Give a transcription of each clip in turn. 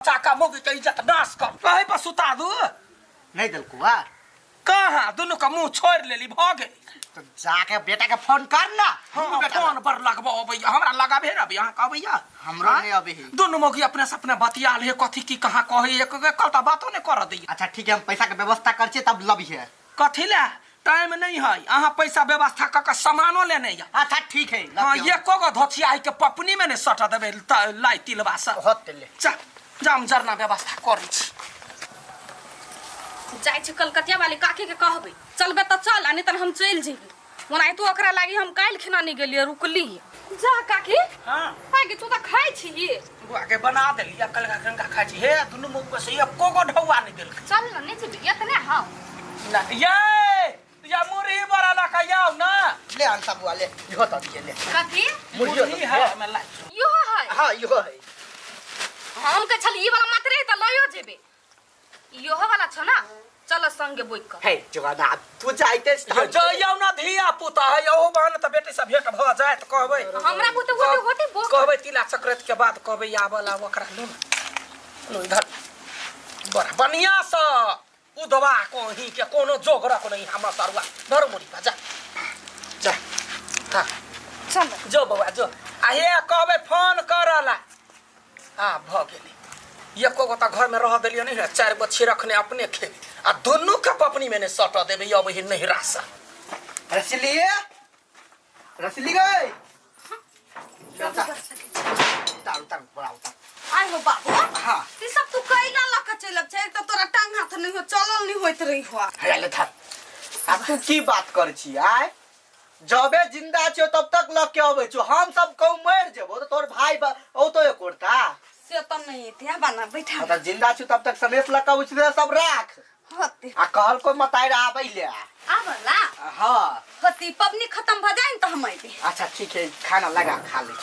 चाका मोगी के इज्जत नाश कर कहे पर सुता दू नहीं दिलकुआ कहाँ दोनों का मुंह छोड़ लेली भागे तो जाके बेटा के फोन कर ना। हाँ फोन पर लगबो भैया हमरा लगाबे ना भैया का भैया हमरो नहीं अभी दोनों मोगी अपने से अपने बतिया ले कथी की कहाँ कहे एक कल तो बातों ने कर दी। अच्छा ठीक है हम पैसा के व्यवस्था कर छी तब लबी है कथी ले टाइम नहीं है अहाँ पैसा व्यवस्था कर सामानो लेने या अच्छा ठीक है हाँ ये को धोतिया के पपनी में ने सटा देबे लाई तिलबा सब बहुत ले जा जाम जरना व्यवस्था करै छी जाय छी कलकतिया वाली काकी के कहबे चलबे त चल आ नहीं त हम चल जेबे ओना तू ओकरा लागी हम काल खिना नहीं गेलिए रुकली जा काकी हां आगे तू त खाइ छी ये बुआ के बना देलिया कल का गंगा खाइ छी हे दुनु मुख से एको गो ढौआ नहीं देल चल न नहीं जेबे ये त ने हां ना ये या मुरही बड़ा ला का याव ना ले अंसा बुआ ले इहो त दिए ले काकी मुरही है में ला यो है हां इहो है हम के छल ई वाला मात्र त लयो जेबे यो वाला छ ना चल संगे बोइ कर हे जवाना तू जाइते जो याव ना धिया पुता है यो बहन त बेटी से भेट भ जाए त कहबै हमरा बुते होते बो कहबै तिला संक्रांति के बाद कहबै आबला ओकरा लो इधर बड़ा बढ़िया सा उदवा कोही के कोनो जोगरा को नहीं हमरा तरुआ धर मोरी जा जा हां चल जो बबा जो आ हे कहबै फोन करला आ भ गेली एको गो त घर में रह देलियो नहीं चार बच्चे रखने अपने खे आ दोनों के पपनी में ने सट देबे अब ही नहीं रासा रसली गई तारू तारू बड़ा उतार आइ हो बाबू हां ई सब तू कइला लक चलब छै त तोरा टांग हाथ नहीं हो चलल नहीं होइत रही हो हेले धर आ तू की बात कर छी आय जबे जिंदा छो तब तक लग के आवे छो हम सब कहू मर जेबो तो तोर भाई ओ तो एकोरता से त नहीं त्या बना बैठा त जिंदा छो तब तक सनेस लका उछले सब राख होते आ कहल को मताई आबै ले आबला हां होती पबनी खत्म भ जाइन त हम आइबे अच्छा ठीक है खाना लगा खा ले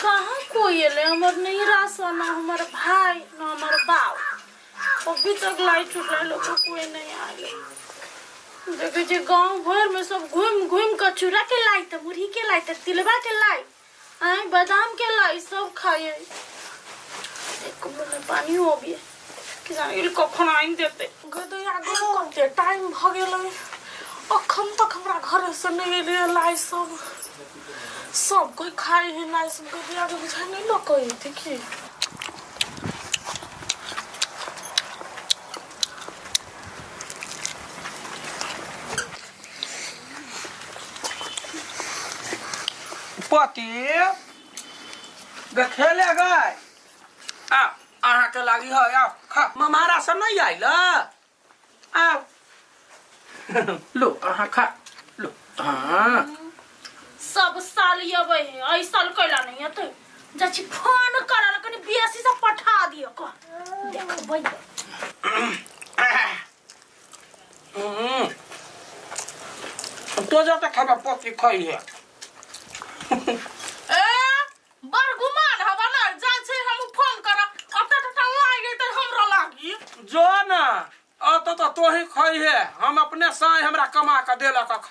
कहाँ कोई ले हमर नहीं रासा ना हमर भाई ना हमर बाप अभी तक लाइट छुटले लोग कोई नहीं आले देखे जे गांव भर में सब घूम घूम के चूरा के लाई त मुरही के लाई त तिलबा के लाई आए बादाम के लाई सब खाए एक मुंह में पानी हो भी कि जाने इल कखन आइन देते गदो आगे कते टाइम भ गेलै अखन तक हमरा घर से नहीं ले लाई सब कोई खाए है ना सब कोई आगे बुझा नहीं लो कोई देखिए पति देखेले गए आ अहाँ के लागी है आ खा ममारा से नहीं आइल आ लो अहाँ खा लो हां सब साल यबे है ऐ साल कैला नहीं हते जाछि फोन करल कनी बेसी से पठा दियो क देखबै तो जाता खाबा पति खाई है ए बर गुमान हवा ना जा छै हम फोन कर अत त लागे त हमरा लागी जो ना तो ही खाई है हम अपने साय हमरा कमा के देला का